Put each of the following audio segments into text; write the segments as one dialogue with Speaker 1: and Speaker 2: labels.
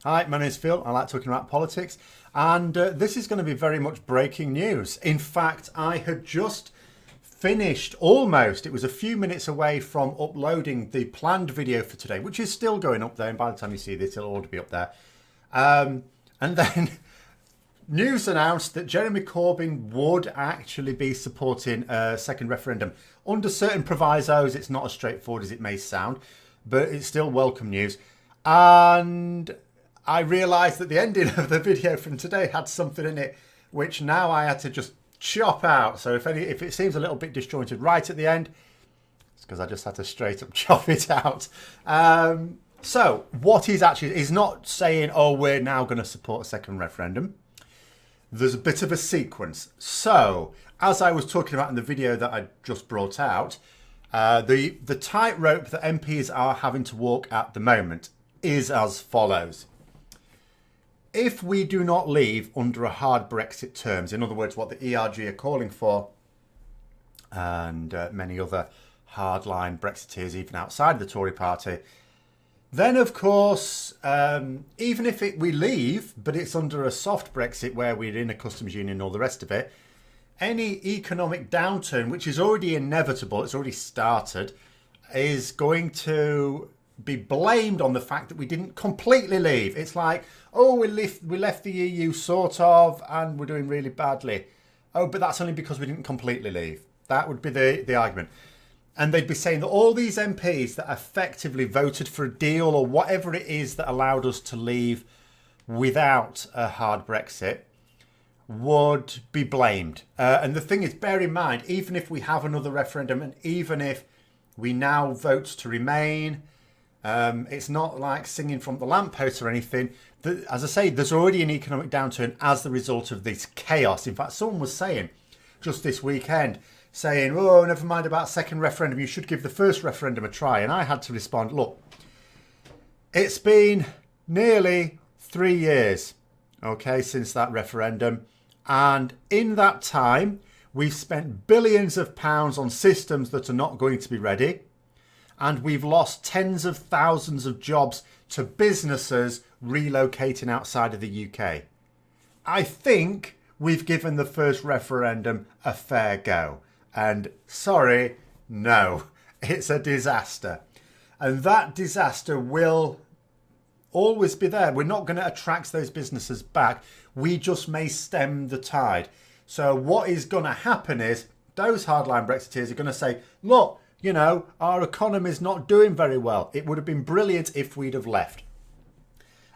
Speaker 1: Hi, my name is Phil. I like talking about politics, and this is going to be very much breaking news. In fact, I had just finished almost, it was a few minutes away from uploading the planned video for today, which is still going up there, and by the time you see this, it'll already be up there. And then news announced that Jeremy Corbyn would actually be supporting a second referendum. Under certain provisos, it's not as straightforward as it may sound, but it's still welcome news. And I realised that the ending of the video from today had something in it which now I had to just chop out. So if it seems a little bit disjointed right at the end, it's because I just had to straight up chop it out. So what he's not saying, oh, we're now going to support a second referendum. There's a bit of a sequence. So as I was talking about in the video that I just brought out, the tightrope that MPs are having to walk at the moment is as follows. If we do not leave under a hard Brexit terms, in other words, what the ERG are calling for, and many other hardline Brexiteers, even outside the Tory party, then of course, even if we leave, but it's under a soft Brexit where we're in a customs union and all the rest of it, any economic downturn, which is already inevitable, it's already started, is going to be blamed on the fact that we didn't completely leave. It's like, oh, we left the EU sort of, and we're doing really badly. Oh, but that's only because we didn't completely leave. That would be the argument. And they'd be saying that all these MPs that effectively voted for a deal or whatever it is that allowed us to leave without a hard Brexit would be blamed. And the thing is, bear in mind, even if we have another referendum and even if we now vote to remain, it's not like singing from the lamppost or anything. As I say, there's already an economic downturn as the result of this chaos. In fact, someone was saying just this weekend, saying, oh, never mind about second referendum, you should give the first referendum a try. And I had to respond, look, it's been nearly 3 years, okay, since that referendum. And in that time, we've spent billions of pounds on systems that are not going to be ready. And we've lost tens of thousands of jobs to businesses relocating outside of the UK. I think we've given the first referendum a fair go. And sorry, no, it's a disaster. And that disaster will always be there. We're not going to attract those businesses back. We just may stem the tide. So what is going to happen is those hardline Brexiteers are going to say, look, you know, our economy's not doing very well. It would have been brilliant if we'd have left.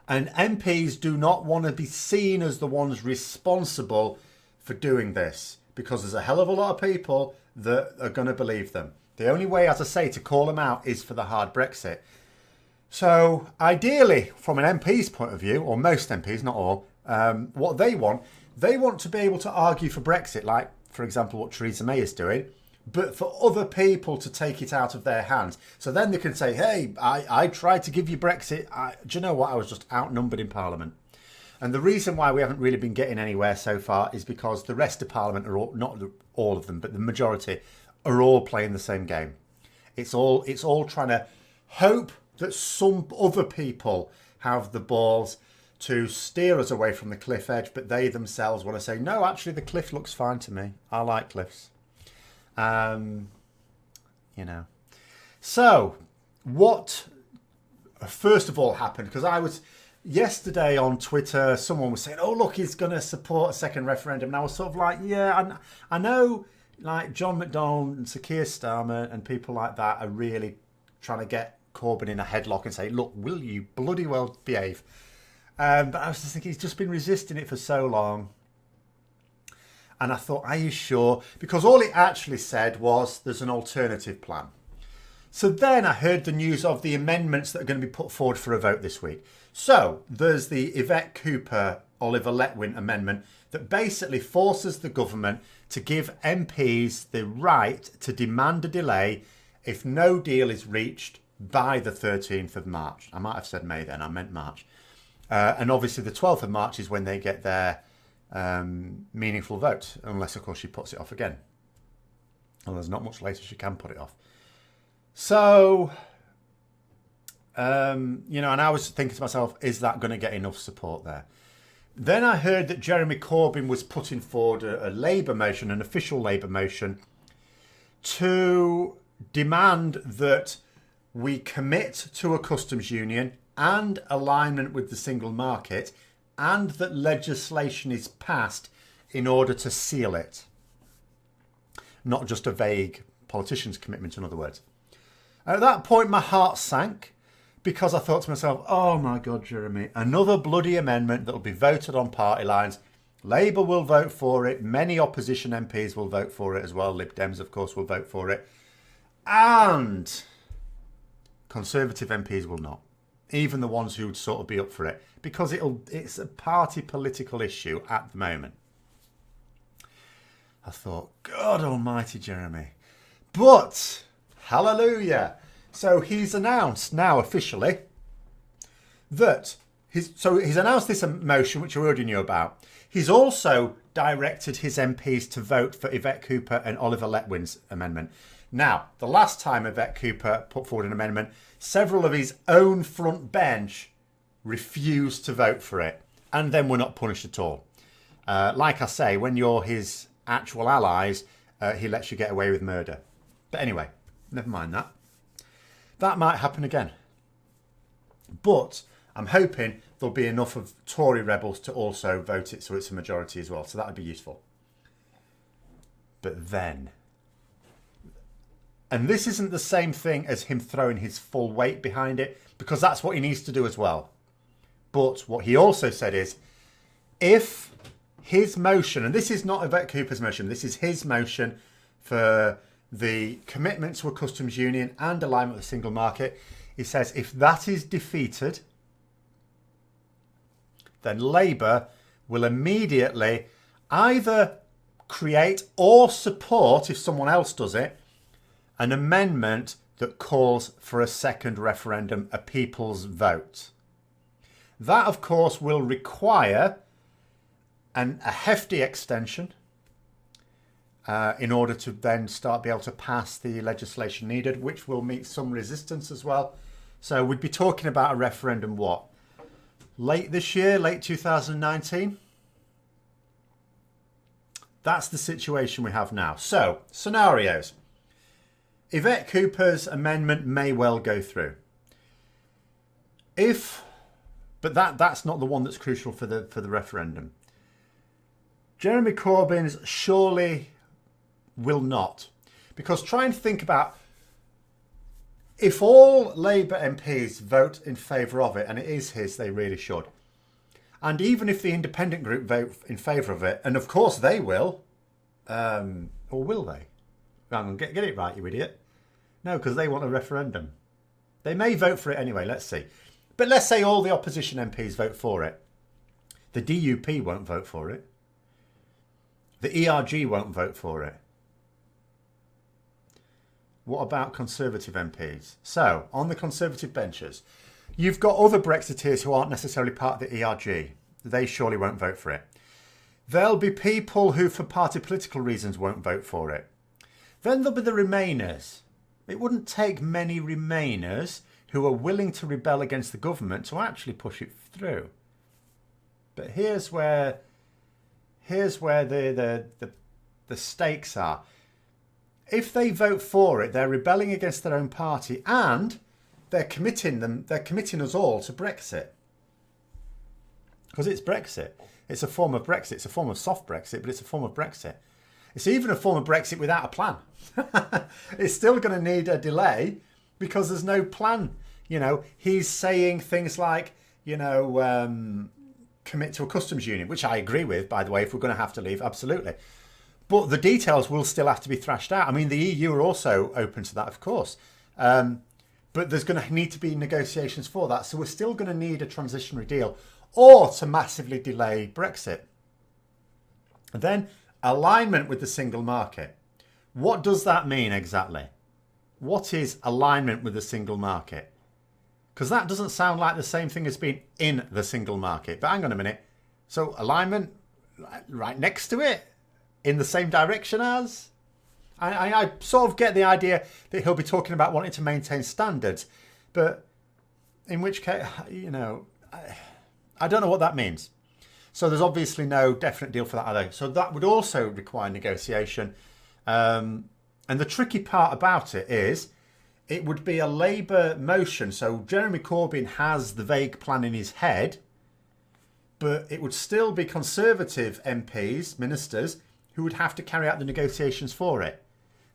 Speaker 1: And MPs do not want to be seen as the ones responsible for doing this because there's a hell of a lot of people that are going to believe them. The only way, as I say, to call them out is for the hard Brexit. So ideally, from an MP's point of view, or most MPs, not all, what they want to be able to argue for Brexit, like, for example, what Theresa May is doing, but for other people to take it out of their hands. So then they can say, hey, I tried to give you Brexit. Do you know what? I was just outnumbered in Parliament. And the reason why we haven't really been getting anywhere so far is because the rest of Parliament are all, not all of them, but the majority are all playing the same game. It's all trying to hope that some other people have the balls to steer us away from the cliff edge, but they themselves want to say, no, actually the cliff looks fine to me. I like cliffs. You know. So, what first of all happened? Because I was yesterday on Twitter, someone was saying, oh, look, he's going to support a second referendum. And I was sort of like, yeah, I know like John McDonnell and Sir Keir Starmer and people like that are really trying to get Corbyn in a headlock and say, look, will you bloody well behave? But I was just thinking, he's just been resisting it for so long. And I thought, are you sure? Because all it actually said was there's an alternative plan. So then I heard the news of the amendments that are going to be put forward for a vote this week. So there's the Yvette Cooper, Oliver Letwin amendment that basically forces the government to give MPs the right to demand a delay if no deal is reached by the 13th of March. I might have said May then, I meant March. And obviously the 12th of March is when they get their meaningful vote, unless of course she puts it off again. Well, there's not much later she can put it off. So You know, and I was thinking to myself, is that going to get enough support there? Then I heard that Jeremy Corbyn was putting forward a Labour motion, an official Labour motion, to demand that we commit to a customs union and alignment with the single market, and that legislation is passed in order to seal it. Not just a vague politician's commitment, in other words. At that point, my heart sank, because I thought to myself, oh my God, Jeremy, another bloody amendment that will be voted on party lines. Labour will vote for it. Many opposition MPs will vote for it as well. Lib Dems, of course, will vote for it. And Conservative MPs will not. Even the ones who would sort of be up for it. Because it's a party political issue at the moment. I thought, God almighty, Jeremy. But, hallelujah. So he's announced now officially that he's announced this motion, which we already knew about. He's also directed his MPs to vote for Yvette Cooper and Oliver Letwin's amendment. Now, the last time Yvette Cooper put forward an amendment, several of his own front bench refused to vote for it, and then were not punished at all. Like I say, when you're his actual allies, he lets you get away with murder. But anyway, never mind that. That might happen again. But I'm hoping there'll be enough of Tory rebels to also vote it so it's a majority as well. So that would be useful. But then, and this isn't the same thing as him throwing his full weight behind it, because that's what he needs to do as well. But what he also said is, if his motion, and this is not Yvette Cooper's motion, this is his motion for the commitment to a customs union and alignment with the single market. He says if that is defeated, then Labour will immediately either create or support, if someone else does it, an amendment that calls for a second referendum, a people's vote. That, of course, will require a hefty extension in order to then be able to pass the legislation needed, which will meet some resistance as well. So we'd be talking about a referendum, what? Late this year, late 2019? That's the situation we have now. So, scenarios. Yvette Cooper's amendment may well go through. But that's not the one that's crucial for the referendum. Jeremy Corbyn's surely will not. Because try and think about, if all Labour MPs vote in favour of it, and it is his, they really should. And even if the independent group vote in favour of it, and of course they will, or will they? Hang on, get it right, you idiot. No, because they want a referendum. They may vote for it anyway, let's see. But let's say all the opposition MPs vote for it. The DUP won't vote for it. The ERG won't vote for it. What about Conservative MPs? So, on the Conservative benches, you've got other Brexiteers who aren't necessarily part of the ERG. They surely won't vote for it. There'll be people who, for party political reasons, won't vote for it. Then there'll be the Remainers. It wouldn't take many Remainers who are willing to rebel against the government to actually push it through. But here's where the stakes are. If they vote for it, they're rebelling against their own party, and they're committing us all to Brexit. Because it's Brexit. It's a form of Brexit. It's a form of soft Brexit, but it's a form of Brexit. It's even a form of Brexit without a plan. It's still going to need a delay because there's no plan. You know, he's saying things like, commit to a customs union, which I agree with, by the way, if we're going to have to leave, absolutely. But the details will still have to be thrashed out. I mean, the EU are also open to that, of course. But there's going to need to be negotiations for that. So we're still going to need a transitionary deal or to massively delay Brexit. And then alignment with the single market. What does that mean exactly? What is alignment with the single market? Because that doesn't sound like the same thing as being in the single market. But hang on a minute. So alignment right next to it? In the same direction as? I sort of get the idea that he'll be talking about wanting to maintain standards. But in which case, you know, I don't know what that means. So there's obviously no definite deal for that either. So that would also require negotiation. And the tricky part about it is it would be a Labour motion. So Jeremy Corbyn has the vague plan in his head, but it would still be Conservative MPs, ministers, who would have to carry out the negotiations for it.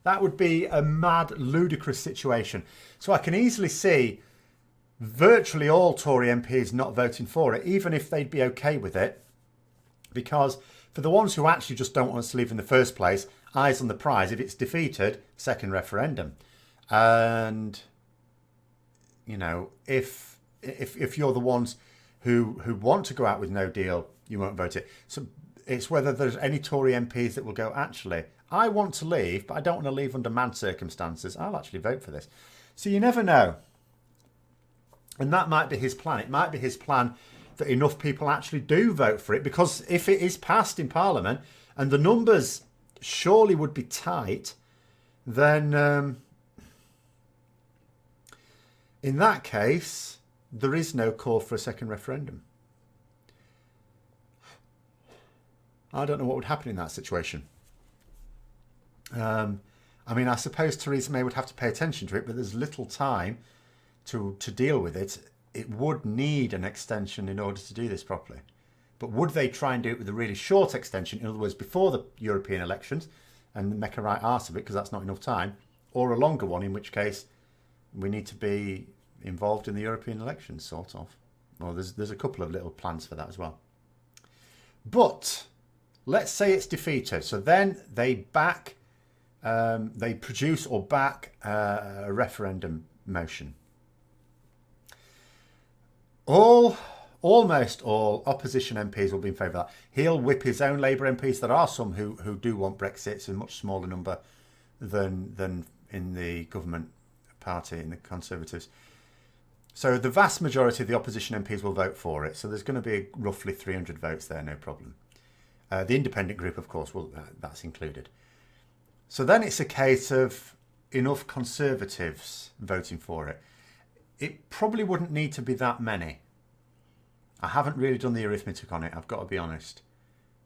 Speaker 1: That would be a mad, ludicrous situation. So I can easily see virtually all Tory MPs not voting for it, even if they'd be okay with it. Because for the ones who actually just don't want us to leave in the first place, eyes on the prize. If it's defeated, second referendum. And, you know, if you're the ones who want to go out with no deal, you won't vote it. So it's whether there's any Tory MPs that will go, actually, I want to leave, but I don't want to leave under mad circumstances. I'll actually vote for this. So you never know. And that might be his plan. It might be his plan that enough people actually do vote for it, because if it is passed in Parliament and the numbers surely would be tight, then in that case, there is no call for a second referendum. I don't know what would happen in that situation. I mean, I suppose Theresa May would have to pay attention to it, but there's little time to deal with it. It would need an extension in order to do this properly. But would they try and do it with a really short extension, in other words, before the European elections, and make a right arse of it, because that's not enough time, or a longer one, in which case we need to be involved in the European elections, sort of. Well, there's a couple of little plans for that as well. But let's say it's defeated. So then they produce or back a referendum motion. Almost all opposition MPs will be in favour of that. He'll whip his own Labour MPs. There are some who do want Brexit. It's a much smaller number than in the government party, in the Conservatives. So the vast majority of the opposition MPs will vote for it. So there's going to be roughly 300 votes there, no problem. The independent group, of course, that's included. So then it's a case of enough Conservatives voting for it. It probably wouldn't need to be that many. I haven't really done the arithmetic on it, I've got to be honest.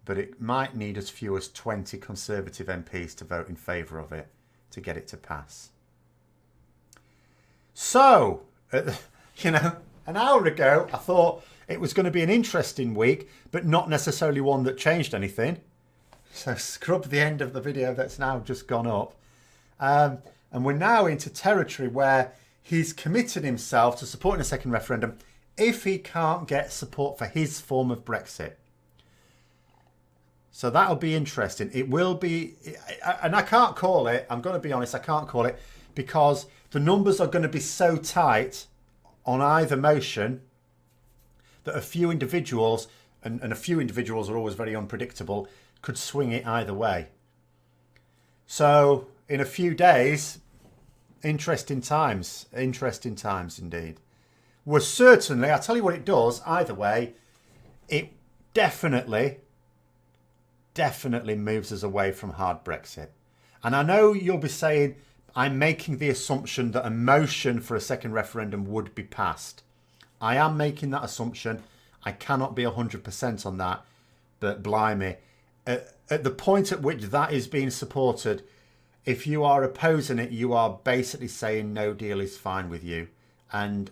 Speaker 1: But it might need as few as 20 Conservative MPs to vote in favour of it to get it to pass. So, you know, an hour ago I thought it was going to be an interesting week, but not necessarily one that changed anything. So scrub the end of the video that's now just gone up. And we're now into territory where he's committed himself to supporting a second referendum if he can't get support for his form of Brexit. So that'll be interesting. It will be, and I can't call it, I'm going to be honest, I can't call it, because the numbers are going to be so tight on either motion that a few individuals, and a few individuals are always very unpredictable, could swing it either way. So in a few days, interesting times indeed. Well, certainly, I'll tell you what it does, either way, it definitely moves us away from hard Brexit. And I know you'll be saying, I'm making the assumption that a motion for a second referendum would be passed. I am making that assumption. I cannot be 100% on that, but blimey. At the point at which that is being supported, if you are opposing it, you are basically saying no deal is fine with you. And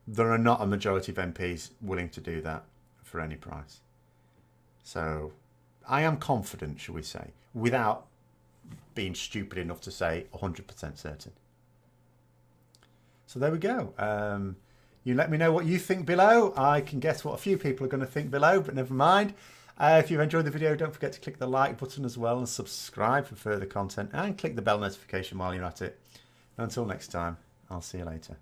Speaker 1: there are not a majority of MPs willing to do that for any price. So I am confident, shall we say, without being stupid enough to say 100% certain. So there we go. You let me know what you think below. I can guess what a few people are going to think below, but never mind. If you've enjoyed the video, don't forget to click the like button as well and subscribe for further content, and click the bell notification while you're at it. Until next time, I'll see you later.